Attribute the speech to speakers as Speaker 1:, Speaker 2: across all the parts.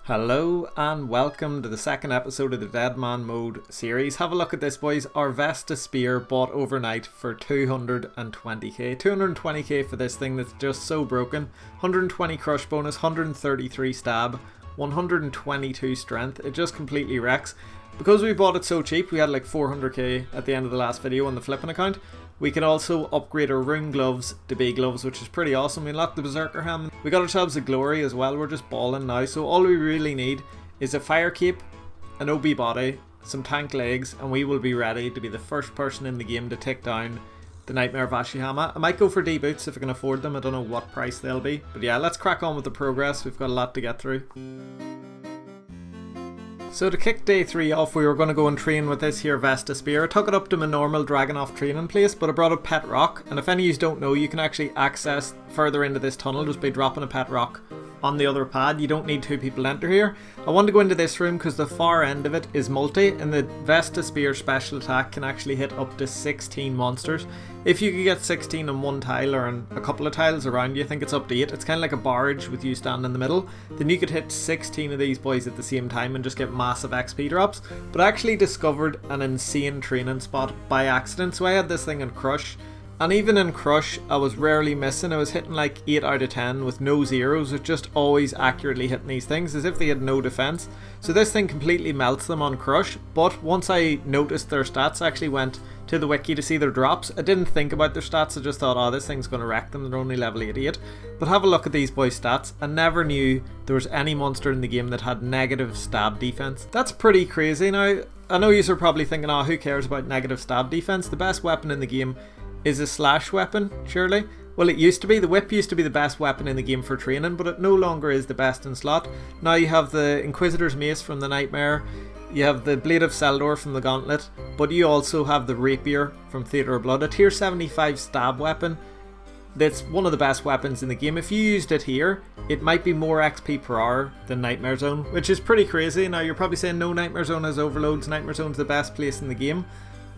Speaker 1: Hello and welcome to the second episode of the Dead Man Mode series. Have a look at this, boys. Our Vesta Spear bought overnight for 220k. 220k for this thing that's just so broken. 120 crush bonus, 133 stab, 122 strength. It just completely wrecks. Because we bought it so cheap, we had like 400k at the end of the last video on the flipping account. We can also upgrade our rune gloves to big gloves, which is pretty awesome. We unlocked the berserker helm. We got ourselves a glory as well. We're just balling now. So all we really need is a fire cape, an OB body, some tank legs, and we will be ready to be the first person in the game to take down the Nightmare Vashihama. I might go for D boots if I can afford them. I don't know what price they'll be. But yeah, let's crack on with the progress. We've got a lot to get through. So to kick day 3 off, we were going to go and train with this here Vesta Spear. I took it up to my normal Dragonoff training place, but I brought a pet rock. And if any of you don't know, you can actually access further into this tunnel just by dropping a pet rock on the other pad. You don't need 2 people to enter here. I wanted to go into this room because the far end of it is multi, and the Vesta Spear special attack can actually hit up to 16 monsters. If you could get 16 on one tile or on a couple of tiles around you, I think it's up to 8. It's kind of like a barge with you standing in the middle. Then you could hit 16 of these boys at the same time and just get massive XP drops. But I actually discovered an insane training spot by accident. So I had this thing in Crush. And even in Crush, I was rarely missing. I was hitting like 8 out of 10 with no zeros. It's just always accurately hitting these things as if they had no defense. So this thing completely melts them on Crush. But once I noticed their stats, I actually went to the wiki to see their drops. I didn't think about their stats. I just thought, oh, this thing's going to wreck them. They're only level 88. But have a look at these boys' stats. I never knew there was any monster in the game that had negative stab defense. That's pretty crazy. Now, I know you're probably thinking, oh, who cares about negative stab defense? The best weapon in the game is a slash weapon, surely? Well, it used to be. The whip used to be the best weapon in the game for training, but it no longer is the best in slot. Now you have the Inquisitor's Mace from the Nightmare, you have the Blade of Seldor from the Gauntlet, but you also have the Rapier from Theatre of Blood, a tier 75 stab weapon. That's one of the best weapons in the game. If you used it here, it might be more XP per hour than Nightmare Zone, which is pretty crazy. Now you're probably saying, no, Nightmare Zone has overloads, Nightmare Zone's the best place in the game.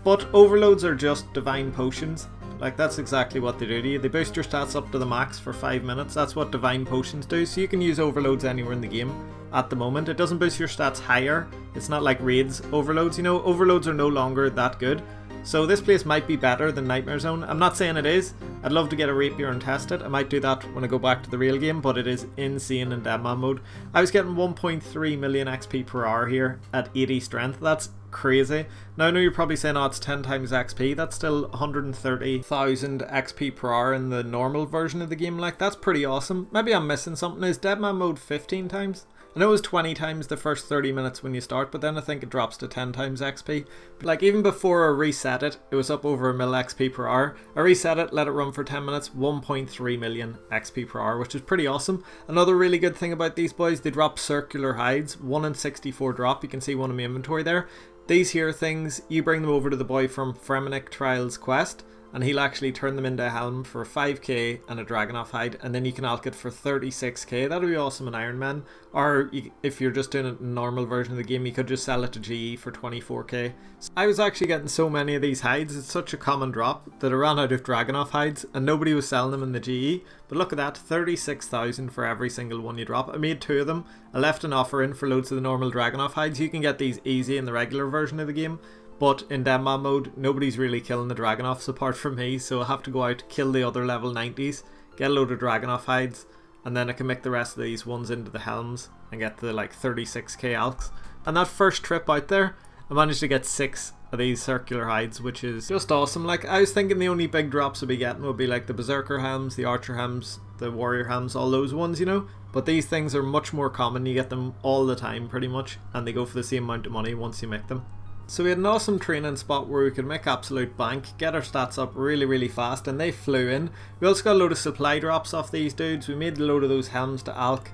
Speaker 1: But overloads are just divine potions. Like, that's exactly what they do to you. They boost your stats up to the max for 5 minutes. That's what divine potions do. So you can use overloads anywhere in the game at the moment. It doesn't boost your stats higher. It's not like raids overloads. You know, overloads are no longer that good. So this place might be better than Nightmare Zone. I'm not saying it is. I'd love to get a rapier and test it. I might do that when I go back to the real game, but it is insane in Deadman mode. I was getting 1.3 million XP per hour here at 80 strength. That's crazy. Now I know you're probably saying, oh, it's 10 times XP. That's still 130,000 XP per hour in the normal version of the game. Like, that's pretty awesome. Maybe I'm missing something. Is Deadman mode 15 times? I know it was 20 times the first 30 minutes when you start, but then I think it drops to 10 times XP. But like, even before I reset it, it was up over a mil XP per hour. I reset it, let it run for 10 minutes, 1.3 million XP per hour, which is pretty awesome. Another really good thing about these boys, they drop circular hides, 1 in 64 drop. You can see one in my inventory there. These here things, you bring them over to the boy from Fremenic Trials quest, and he'll actually turn them into a helm for 5k and a Dragonoff hide, and then you can alch it for 36k. That'll be awesome in Iron Man. Or if you're just doing it in a normal version of the game, you could just sell it to GE for 24k. I was actually getting so many of these hides. It's such a common drop that I ran out of Dragonoff hides and nobody was selling them in the GE. But look at that, 36,000 for every single one you drop. I made 2 of them. I left an offer in for loads of the normal Dragonoff hides. You can get these easy in the regular version of the game. But in Deadman mode, nobody's really killing the Dragonoffs apart from me, so I have to go out, kill the other level 90s, get a load of Dragonoff hides, and then I can make the rest of these ones into the helms and get the like 36k alks. And that first trip out there, I managed to get 6 of these circular hides, which is just awesome. Like, I was thinking the only big drops I'd be getting would be like the Berserker helms, the Archer helms, the Warrior helms, all those ones, you know. But these things are much more common. You get them all the time pretty much, and they go for the same amount of money once you make them. So we had an awesome training spot where we could make absolute bank, get our stats up really fast, and they flew in. We also got a load of supply drops off these dudes. We made a load of those helms to alch.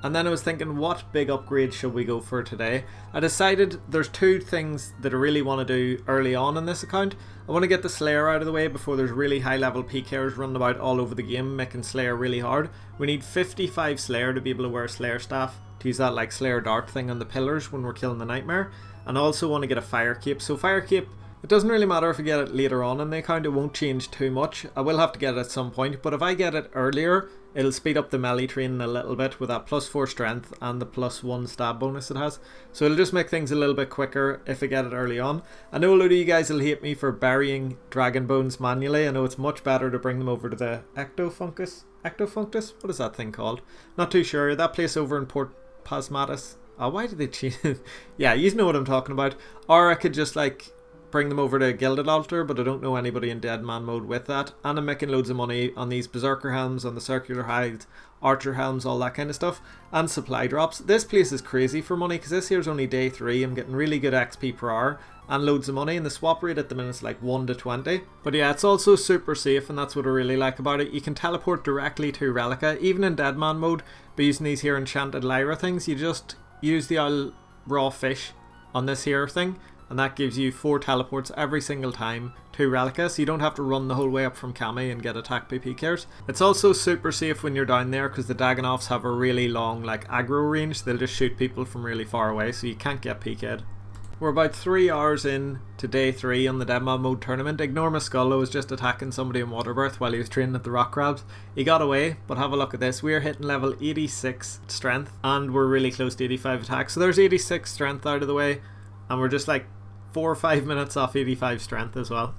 Speaker 1: And then I was thinking, what big upgrade should we go for today? I decided there's 2 things that I really want to do early on in this account. I want to get the Slayer out of the way before there's really high level PKers running about all over the game making Slayer really hard. We need 55 Slayer to be able to wear Slayer staff, to use that like Slayer dart thing on the pillars when we're killing the Nightmare. And I also want to get a Fire Cape. So Fire Cape, it doesn't really matter if I get it later on in the account, it won't change too much. I will have to get it at some point, but if I get it earlier, It'll speed up the melee training a little bit with that +4 strength and the +1 stab bonus it has. So it'll just make things a little bit quicker if I get it early on. I know a lot of you guys will hate me for burying dragon bones manually. I know it's much better to bring them over to the Ectofuncus. Ectofunctus? What is that thing called? Not too sure. That place over in Port Pasmatis. Oh, why did they change it? Yeah, you know what I'm talking about. Or I could just like bring them over to Gilded Altar, but I don't know anybody in Dead Man mode with that. And I'm making loads of money on these Berserker Helms, on the Circular Hides, Archer Helms, all that kind of stuff, and supply drops. This place is crazy for money because this here's only day 3. I'm getting really good XP per hour and loads of money, and the swap rate at the minute is like 1 to 20. But yeah, it's also super safe, and that's what I really like about it. You can teleport directly to Relica, even in Dead Man mode, by using these here enchanted Lyra things. You just use the raw fish on this here thing, and that gives you 4 teleports every single time to Relica, so you don't have to run the whole way up from Kami and get attacked by PKers. It's also super safe when you're down there because the Dagonoffs have a really long like aggro range. They'll just shoot people from really far away, so you can't get PK'd. We're about 3 hours in to day 3 on the Deadman mode tournament. Ignore my skull, I was just attacking somebody in Waterbirth while he was training at the rock crabs. He got away, but have a look at this. We are hitting level 86 strength and we're really close to 85 attack. So there's 86 strength out of the way, and we're just like 4 or 5 minutes off 85 strength as well.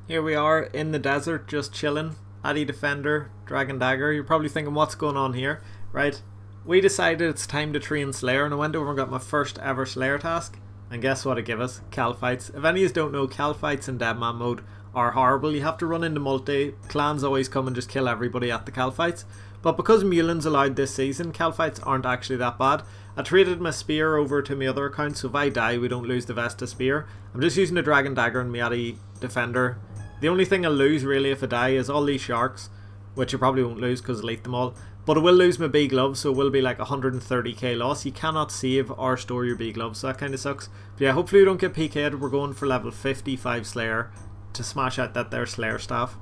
Speaker 1: Here we are in the desert just chilling. Addy Defender, Dragon Dagger. You're probably thinking what's going on here, right? We decided it's time to train Slayer, and I went over and got my first ever Slayer task. And guess what it gave us? Cal fights. If any of you don't know, cal fights in Deadman mode are horrible. You have to run into multi. Clans always come and just kill everybody at the cal fights. But because Mulin's allowed this season, cal fights aren't actually that bad. I traded my spear over to my other account, so if I die we don't lose the Vesta spear. I'm just using the Dragon Dagger and Miati Defender. The only thing I'll lose really if I die is all these sharks, which I probably won't lose because I elite them all. But I will lose my big gloves, so it will be like 130k loss. You cannot save or store your big gloves, so that kind of sucks. But yeah, hopefully we don't get PK'd. We're going for level 55 Slayer to smash out that there Slayer staff.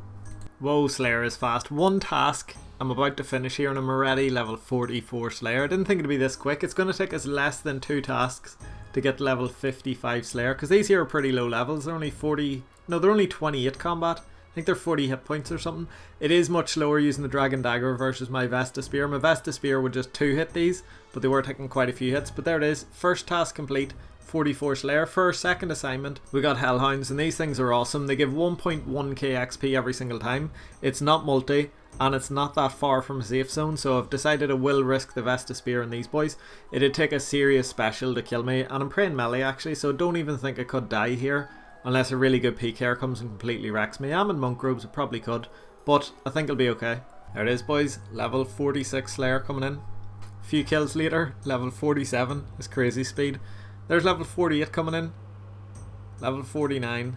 Speaker 1: Whoa, Slayer is fast. One task I'm about to finish here and I'm already level 44 Slayer. I didn't think it'd be this quick. It's going to take us less than 2 tasks to get level 55 Slayer, because these here are pretty low levels. They're only 40, no, they're only 28 combat. I think they're 40 hit points or something. It is much slower using the Dragon Dagger versus my Vesta Spear. My Vesta Spear would just 2 hit these, but they were taking quite a few hits. But there it is, first task complete, 44 Slayer. For our second assignment, we got Hellhounds, and these things are awesome. They give 1.1k XP every single time. It's not multi, and it's not that far from a safe zone, so I've decided I will risk the Vesta Spear on these boys. It'd take a serious special to kill me, and I'm praying melee actually, so don't even think I could die here. Unless a really good PKer comes and completely wrecks me. I'm in monk robes, I probably could, but I think it'll be okay. There it is, boys. Level 46 Slayer coming in. A few kills later, level 47 is crazy speed. There's level 48 coming in. Level 49.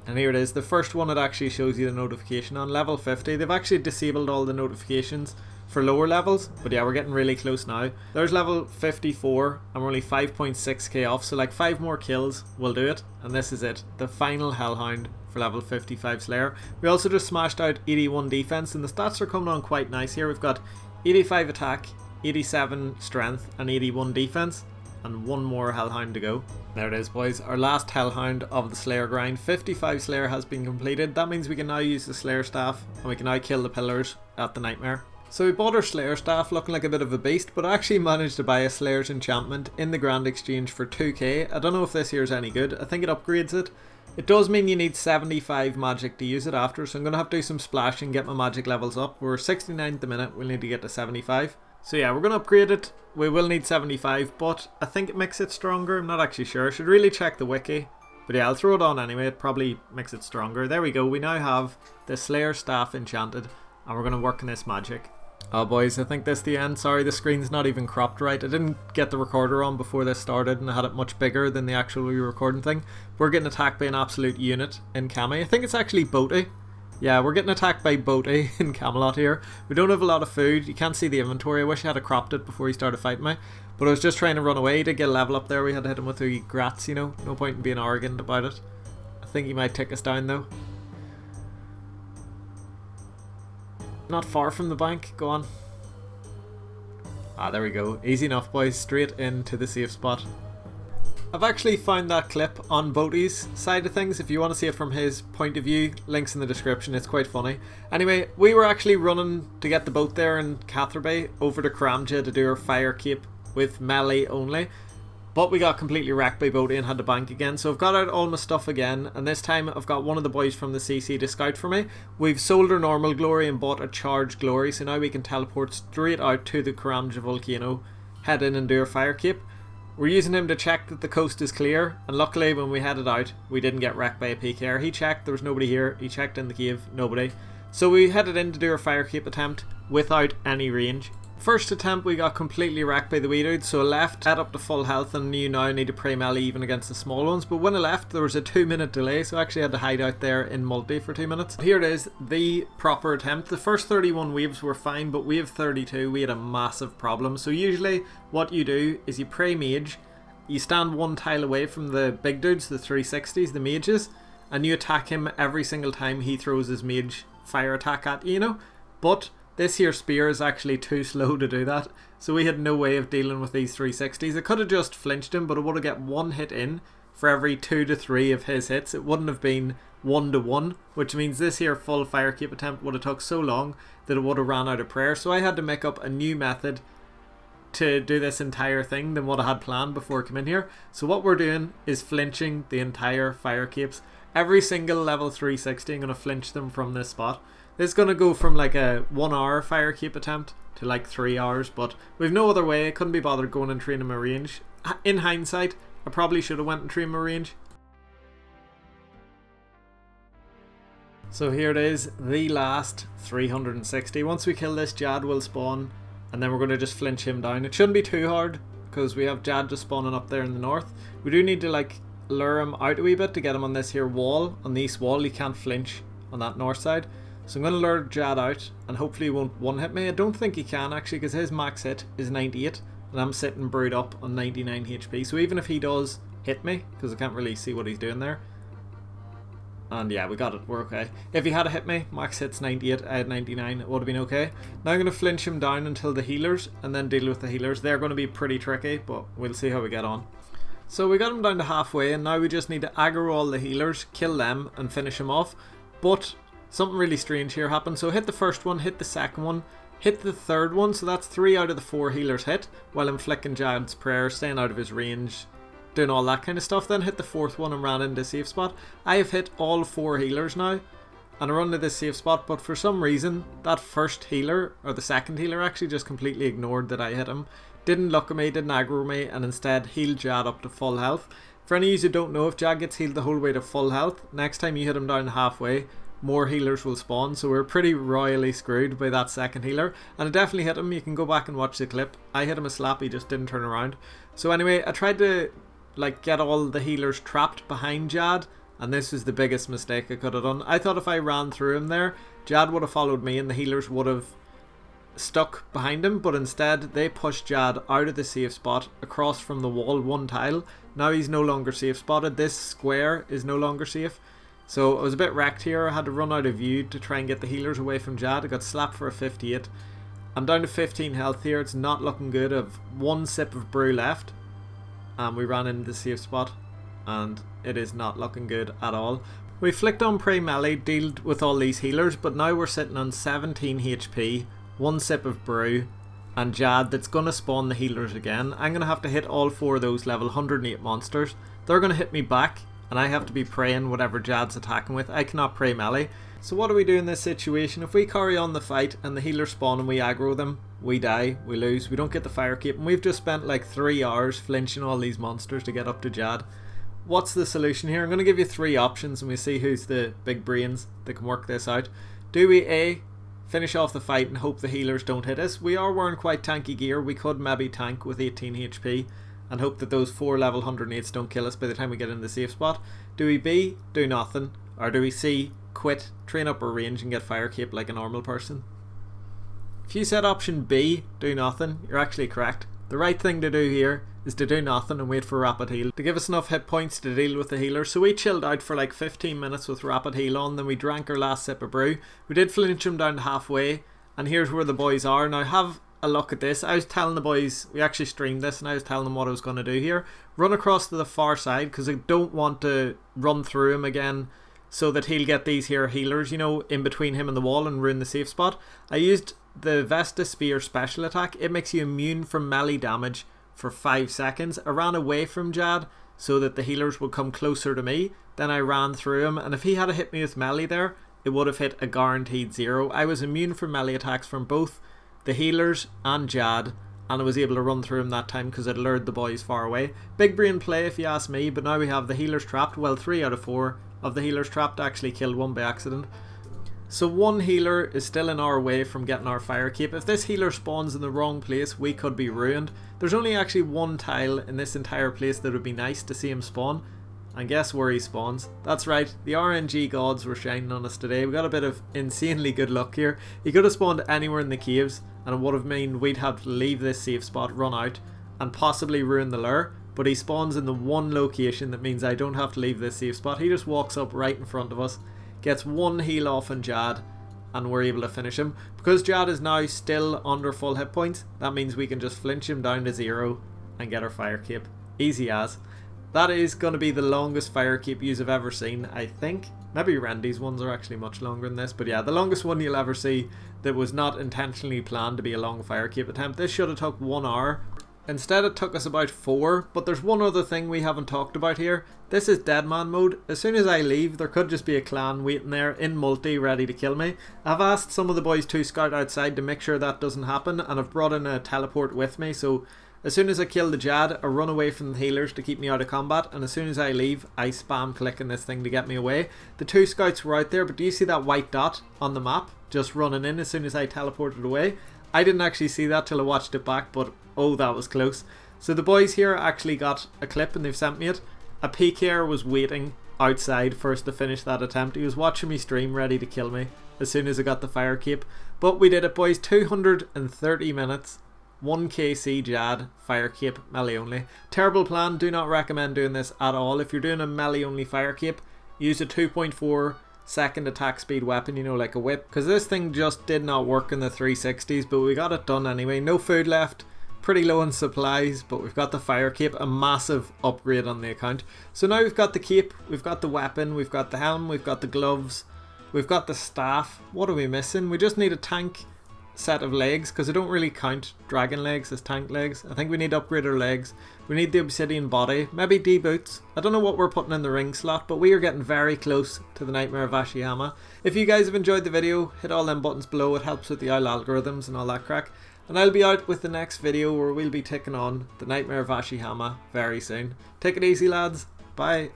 Speaker 1: And here it is. The first one it actually shows you the notification on. Level 50. They've actually disabled all the notifications for lower levels, but yeah, we're getting really close now. There's level 54 and we're only 5.6k off, so like 5 more kills will do it, and this is it, the final Hellhound for level 55 Slayer. We also just smashed out 81 defense, and the stats are coming on quite nice here. We've got 85 attack, 87 strength and 81 defense, and 1 more Hellhound to go. There it is, boys, our last Hellhound of the Slayer grind. 55 Slayer has been completed. That means we can now use the Slayer staff and we can now kill the pillars at the Nightmare. So we bought our Slayer staff looking like a bit of a beast, but I actually managed to buy a Slayer's enchantment in the Grand Exchange for 2k. I don't know if this here is any good. I think it upgrades it. It does mean you need 75 magic to use it after, so I'm going to have to do some splash and get my magic levels up. We're 69 at the minute, we'll need to get to 75. So yeah, we're going to upgrade it. We will need 75, but I think it makes it stronger. I'm not actually sure. I should really check the wiki. But yeah, I'll throw it on anyway. It probably makes it stronger. There we go. We now have the Slayer staff enchanted, and we're going to work on this magic. Oh boys, I think this is the end. Sorry, the screen's not even cropped right. I didn't get the recorder on before this started and I had it much bigger than the actual recording thing. We're getting attacked by an absolute unit in Kami. I think it's actually Boaty. Yeah, we're getting attacked by Boaty in Camelot here. We don't have a lot of food. You can't see the inventory. I wish I had cropped it before he started fighting me. But I was just trying to run away to get a level up there. We had to hit him with the grats, you know. No point in being arrogant about it. I think he might take us down though. Not far from the bank, go on. Ah, there we go. Easy enough, boys. Straight into the safe spot. I've actually found that clip on Boaty's side of things. If you want to see it from his point of view, links in the description, it's quite funny. Anyway, we were actually running to get the boat there in Catherby over to Cramja to do our fire cape with melee only. But we got completely wrecked by Boaty and had to bank again. So I've got out all my stuff again, and this time I've got one of the boys from the CC to scout for me. We've sold our normal glory and bought a charged glory, so now we can teleport straight out to the Cramja volcano, head in and do our fire cape. We're using him to check that the coast is clear, and luckily when we headed out we didn't get wrecked by a PKR. He checked, there was nobody here. He checked in the cave, nobody. So we headed in to do our fire cape attempt without any range. First attempt we got completely wrecked by the wee dude, so I left, head up to full health, and knew now I need to pray melee even against the small ones. But when I left there was a 2-minute delay, so I actually had to hide out there in multi for 2 minutes. Here it is, the proper attempt. The first 31 waves were fine, but wave 32 we had a massive problem. So usually what you do is you pray mage, you stand one tile away from the big dudes, the 360s, the mages, and you attack him every single time he throws his mage fire attack at you, you know. But this here spear is actually too slow to do that, so we had no way of dealing with these 360s. I could have just flinched him, but I would have got 1 hit in for every 2 to 3 of his hits. It wouldn't have been 1 to 1, which means this here full fire cape attempt would have took so long that it would have ran out of prayer. So I had to make up a new method to do this entire thing than what I had planned before I came in here. So what we're doing is flinching the entire fire capes. Every single level 360 I'm going to flinch them from this spot. This is going to go from like a 1 hour fire cape attempt to like 3 hours, but we've no other way. I couldn't be bothered going and training my range. In hindsight, I probably should have went and trained my range. So here it is, the last 360. Once we kill this, Jad will spawn, and then we're going to just flinch him down. It shouldn't be too hard because we have Jad just spawning up there in the north. We do need to like lure him out a wee bit to get him on this here wall. On the east wall, he can't flinch on that north side. So I'm going to lure Jad out and hopefully he won't one hit me. I don't think he can actually, because his max hit is 98 and I'm sitting brewed up on 99 HP. So even if he does hit me, because I can't really see what he's doing there. And yeah, we got it, we're okay. If he had hit me, max hit's 98, I had 99, it would have been okay. Now I'm going to flinch him down until the healers and then deal with the healers. They're going to be pretty tricky, but we'll see how we get on. So we got him down to halfway and now we just need to aggro all the healers, kill them and finish him off. But something really strange here happened. So hit the first one, hit the second one, hit the third one. So that's 3 out of the 4 healers hit while I'm flicking Jad's prayer, staying out of his range, doing all that kind of stuff. Then hit the 4th one and ran into a safe spot. I have hit all 4 healers now and I run to this safe spot, but for some reason that first healer, or the second healer actually, just completely ignored that I hit him. Didn't look at me, didn't aggro me, and instead healed Jad up to full health. For any of you who don't know, if Jad gets healed the whole way to full health, next time you hit him down halfway, more healers will spawn. So we're pretty royally screwed by that second healer, and I definitely hit him. You can go back and watch the clip. I hit him a slap, he just didn't turn around. So anyway, I tried to like get all the healers trapped behind Jad, and this was the biggest mistake I could have done. I thought if I ran through him there, Jad would have followed me and the healers would have stuck behind him, but instead they pushed Jad out of the safe spot across from the wall 1 tile. Now he's no longer safe spotted. This square is no longer safe. So I was a bit wrecked here. I had to run out of view to try and get the healers away from Jad. I got slapped for a 58. I'm down to 15 health here. It's not looking good. I've 1 sip of brew left and we ran into the safe spot and it is not looking good at all. We flicked on Pray Melee, dealt with all these healers, but now we're sitting on 17 HP, 1 sip of brew, and Jad that's going to spawn the healers again. I'm going to have to hit all 4 of those level 108 monsters. They're going to hit me back and I have to be praying whatever Jad's attacking with. I cannot pray melee. So what do we do in this situation? If we carry on the fight and the healers spawn and we aggro them, we die, we lose, we don't get the fire cape, and we've just spent like 3 hours flinching all these monsters to get up to Jad. What's the solution here? I'm going to give you 3 options and we see who's the big brains that can work this out. Do we A, finish off the fight and hope the healers don't hit us? We are wearing quite tanky gear. We could maybe tank with 18 HP and hope that those 4 level 108s don't kill us by the time we get in the safe spot. Do we B, do nothing? Or do we C, quit, train up our range and get fire cape like a normal person? If you said option B, do nothing, you're actually correct. The right thing to do here is to do nothing and wait for rapid heal to give us enough hit points to deal with the healer. So we chilled out for like 15 minutes with rapid heal on, then we drank our last sip of brew. We did flinch him down to halfway, and here's where the boys are. Now a look at this. I was telling the boys, we actually streamed this, and I was telling them what I was going to do here. Run across to the far side, because I don't want to run through him again so that he'll get these here healers, you know, in between him and the wall and ruin the safe spot. I used the Vesta Spear special attack. It makes you immune from melee damage for 5 seconds. I ran away from Jad so that the healers would come closer to me. Then I ran through him, and if he had hit me with melee there, it would have hit a guaranteed 0. I was immune from melee attacks from both the healers and Jad, and I was able to run through him that time because it lured the boys far away. Big brain play if you ask me, but now we have the healers trapped. Well, 3 out of 4 of the healers trapped. Actually killed one by accident. So one healer is still in our way from getting our fire cape. If this healer spawns in the wrong place, we could be ruined. There's only actually one tile in this entire place that would be nice to see him spawn. And guess where he spawns? That's right, the RNG gods were shining on us today. We got a bit of insanely good luck here. He could have spawned anywhere in the caves, and it would have meant we'd have to leave this safe spot, run out, and possibly ruin the lure. But he spawns in the one location that means I don't have to leave this safe spot. He just walks up right in front of us, gets one heal off on Jad, and we're able to finish him. Because Jad is now still under full hit points, that means we can just flinch him down to 0 and get our fire cape. Easy as. That is going to be the longest fire cape you've ever seen, I think. Maybe Randy's ones are actually much longer than this, but yeah, the longest one you'll ever see that was not intentionally planned to be a long fire cape attempt. This should have took 1 hour. Instead it took us about 4, but there's one other thing we haven't talked about here. This is Deadman mode. As soon as I leave, there could just be a clan waiting there in multi ready to kill me. I've asked some of the boys to scout outside to make sure that doesn't happen, and I've brought in a teleport with me, so as soon as I kill the Jad, I run away from the healers to keep me out of combat, and as soon as I leave, I spam clicking this thing to get me away. The 2 scouts were out there, but do you see that white dot on the map just running in as soon as I teleported away? I didn't actually see that till I watched it back, but oh, that was close. So the boys here actually got a clip and they've sent me it. A PKer was waiting outside for us to finish that attempt. He was watching me stream ready to kill me as soon as I got the fire cape. But we did it, boys. 230 minutes. 1 KC Jad, fire cape, melee only. Terrible plan, do not recommend doing this at all. If you're doing a melee only fire cape, use a 2.4 second attack speed weapon, you know, like a whip, because this thing just did not work in the 360s, but we got it done anyway. No food left, pretty low on supplies, but we've got the fire cape, a massive upgrade on the account. So now we've got the cape, we've got the weapon, we've got the helm, we've got the gloves, we've got the staff. What are we missing? We just need a tank set of legs, because I don't really count dragon legs as tank legs. I think we need to upgrade our legs. We need the obsidian body, maybe D boots. I don't know what we're putting in the ring slot, but we are getting very close to the Nightmare of Ashihama. If you guys have enjoyed the video, hit all them buttons below. It helps with the owl algorithms and all that crack. And I'll be out with the next video where we'll be taking on the Nightmare of Ashihama very soon. Take it easy, lads. Bye.